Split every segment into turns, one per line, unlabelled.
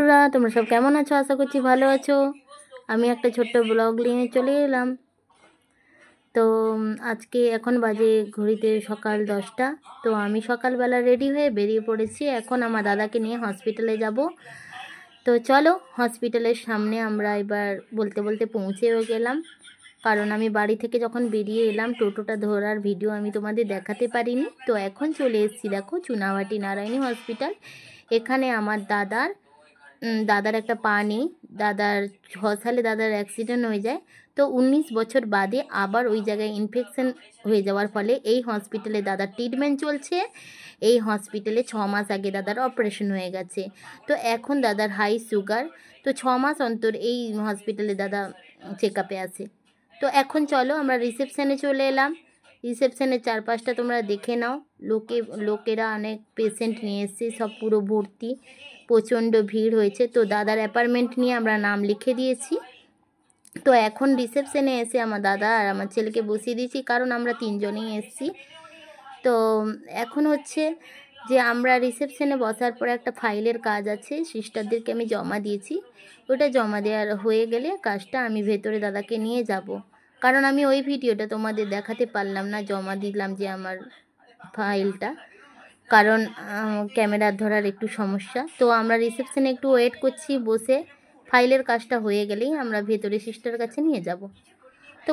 বন্ধুরা, তোমরা সব কেমন আছো? আশা করছি ভালো আছো। আমি একটা ছোট্ট ব্লগ নিয়ে চলে এলাম। তো আজকে এখন বাজে ঘড়িতে সকাল 10টা। তো আমি সকালবেলা রেডি হয়ে বেরিয়ে পড়েছি। এখন আমার দাদাকে নিয়ে হসপিটালে যাব। তো চলো, হসপিটালের সামনে আমরা এবার বলতে বলতে পৌঁছেও গেলাম। কারণ আমি বাড়ি থেকে যখন বেরিয়ে এলাম, টোটোটা ধরার ভিডিও আমি তোমাদের দেখাতে পারিনি। তো এখন চলে এসেছি, দেখো, চুনাভাটি নারায়ণী হসপিটাল। এখানে আমার দাদার একটা পা নেই। 6 সালে দাদার অ্যাক্সিডেন্ট হয়ে যায়। তো 19 বছর বাদে আবার ওই জায়গায় ইনফেকশন হয়ে যাওয়ার ফলে এই হসপিটালে দাদার ট্রিটমেন্ট চলছে। এই হসপিটালে 6 মাস আগে দাদার অপারেশন হয়ে গেছে। তো এখন দাদার হাই সুগার। তো 6 মাস অন্তর এই হসপিটালে দাদা চেক আপে আসে। তো এখন চলো আমরা রিসেপশানে চলে এলাম। রিসেপশানের চারপাশটা তোমরা দেখে নাও। লোকেরা অনেক পেশেন্ট নিয়ে এসছে, সব পুরো ভর্তি, প্রচণ্ড ভিড় হয়েছে। তো দাদার অ্যাপার্টমেন্ট নিয়ে আমরা নাম লিখে দিয়েছি। তো এখন রিসেপশনে এসে আমার দাদা আর আমার ছেলেকে বসিয়ে দিয়েছি, কারণ আমরা 3 জনেই এসেছি। তো এখন হচ্ছে যে আমরা রিসেপশনে বসার পরে একটা ফাইলের কাজ আছে, সিস্টারদেরকে আমি জমা দিয়েছি। ওটা জমা দেওয়ার হয়ে গেলে কাজটা আমি ভেতরে দাদাকে নিয়ে যাব। কারণ আমি ওই ভিডিওটা তোমাদের দেখাতে পারলাম না, জমা দিলাম যে আমার ফাইলটা, কারণ ক্যামেরার ধরার একটু সমস্যা। তো আমরা রিসেপশনে একটু ওয়েট করছি বসে। ফাইলের কাজটা হয়ে গেলেই আমরা ভেতরে সিস্টার কাছে নিয়ে যাব। তো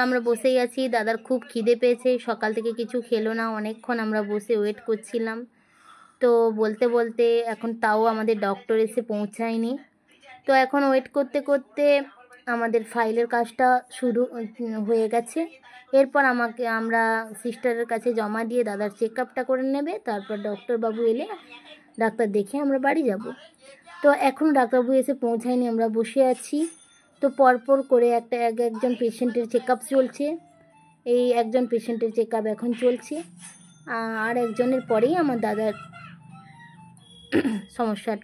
আমরা বসেই আছি। দাদার খুব খিদে পেয়েছে, সকাল থেকে কিছু খেলো না, অনেকক্ষণ আমরা বসে ওয়েট করছিলাম। তো বলতে বলতে এখন তাও আমাদের ডক্টর এসে পৌঁছায়নি। তো এখন ওয়েট করতে করতে আমাদের ফাইলের কাজটা শুরু হয়ে গেছে। এরপর আমরা সিস্টারের কাছে জমা দিয়ে দাদার চেক আপটা করে নেবে। তারপর ডক্টরবাবু এলে ডাক্তার দেখে আমরা বাড়ি যাব। তো এখন ডাক্তারবাবু এসে পৌঁছায়নি, আমরা বসে আছি। তো পরপর করে একজন পেশেন্টের চেক আপ চলছে। এই একজন পেশেন্টের চেক আপ এখন চলছে, আর একজনের পরেই আমার দাদার সমস্যার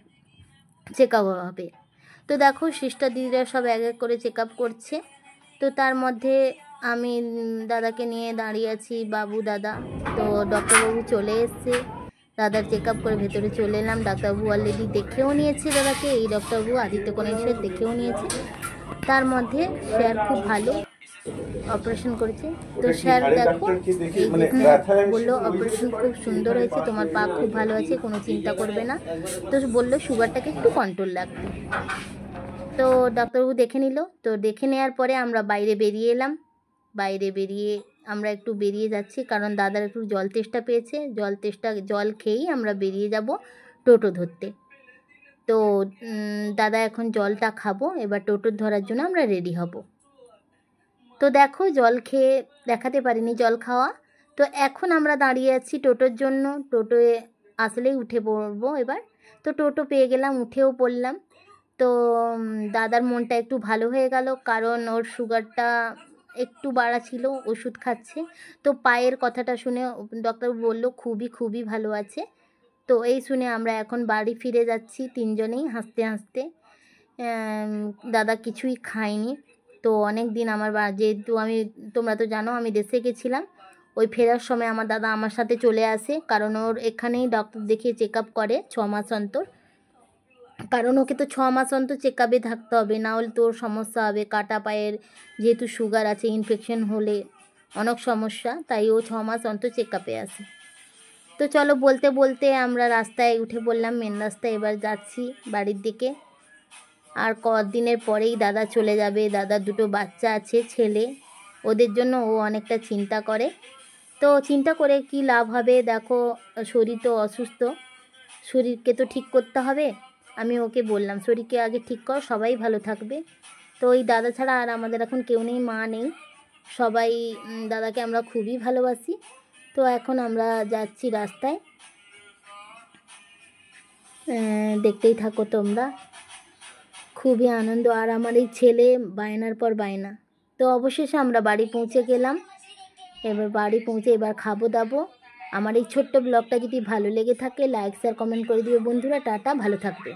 চেক আপ হবে। তো দেখো, সিস্টার দিদিরা সব এক এক করে চেক আপ করছে। তো তার মধ্যে আমি দাদাকে নিয়ে দাঁড়িয়ে আছি, বাবু দাদা। তো ডক্টরবাবু চলে এসছে, দাদার চেক আপ করে ভেতরে চলে এলাম। ডাক্তারবাবু অলরেডি দেখেও নিয়েছে দাদাকে। এই ডক্টরবাবু আদিত্য কণিক দেখেও নিয়েছে। তার মধ্যে স্যার খুব ভালো অপারেশন করেছে। তো স্যার দেখো বললো অপারেশন খুব সুন্দর হয়েছে, তোমার পা খুব ভালো আছে, কোনো চিন্তা করবে না। তো বললো সুগারটাকে একটু কন্ট্রোল রাখবে। তো ডাক্তারবাবু দেখে নিল। তো দেখে নেওয়ার পরে আমরা বাইরে বেরিয়ে এলাম। বাইরে বেরিয়ে আমরা একটু বেরিয়ে যাচ্ছি, কারণ দাদার একটু জল তেষ্টা পেয়েছে। জল খেয়েই আমরা বেরিয়ে যাব টোটো ধরতে। তো দাদা এখন জলটা খাবো, এবার টোটো ধরার জন্য আমরা রেডি হব। তো দেখো, জল খেয়ে দেখাতে পারিনি জল খাওয়া। তো এখন আমরা দাঁড়িয়ে আছি টোটোর জন্য। টোটোয় আসলেই উঠে পড়বো এবার। তো টোটো পেয়ে গেলাম, উঠেও পড়লাম। তো দাদার মনটা একটু ভালো হয়ে গেল, কারণ ওর সুগারটা একটু বাড়া ছিল, ওষুধ খাচ্ছে। তো পায়ের কথাটা শুনে ডক্টর বলল খুবই ভালো আছে। তো এই শুনে আমরা এখন বাড়ি ফিরে যাচ্ছি 3 জনেই হাসতে হাসতে। দাদা কিছুই খায়নি। তো অনেক দিন যেহেতু তোমরা তো জানো আমি দেশে গেছিলাম, ওই ফেরার সময় আমার দাদা আমার সাথে চলে আসে, কারণ ওর এখানেই ডক্টর দেখিয়ে চেক আপ করে 6 মাস অন্তর। কারণ ওকে তো 6 মাস অন্তর চেক আপে থাকতে হবে, না হলে তোর সমস্যা হবে। কাটা পায়ের যেহেতু সুগার আছে, ইনফেকশন হলে অনেক সমস্যা, তাই ও 6 মাস অন্তর চেক আপে আসে। তো চলো, বলতে বলতে আমরা রাস্তায় উঠে পড়লাম, মেন রাস্তায় এবার যাচ্ছি বাড়ির দিকে। আর কদিনের পরেই দাদা চলে যাবে। দাদার 2টো বাচ্চা আছে, ছেলে, ওদের জন্য ও অনেকটা চিন্তা করে। তো চিন্তা করে কি লাভ হবে? দেখো, শরীর তো অসুস্থ, শরীরকে তো ঠিক করতে হবে। আমি ওকে বললাম শরীরকে আগে ঠিক কর, সবাই ভালো থাকবে। তো ওই দাদা ছাড়া আর আমাদের এখন কেউ নেই, মা নেই, সবাই দাদাকে আমরা খুবই ভালোবাসি। তো এখন আমরা যাচ্ছি রাস্তায়, দেখতেই থাকো তোমরা। খুবই আনন্দ। আর আমার এই ছেলে বায়নার পর বায়না। তো অবশেষে আমরা বাড়ি পৌঁছে গেলাম। এবার বাড়ি পৌঁছে এবার খাবো দাবো। আমার এই ছোট্ট ব্লগটা যদি ভালো লেগে থাকে লাইক শেয়ার কমেন্ট করে দিও বন্ধুরা। টাটা, ভালো থাকবে।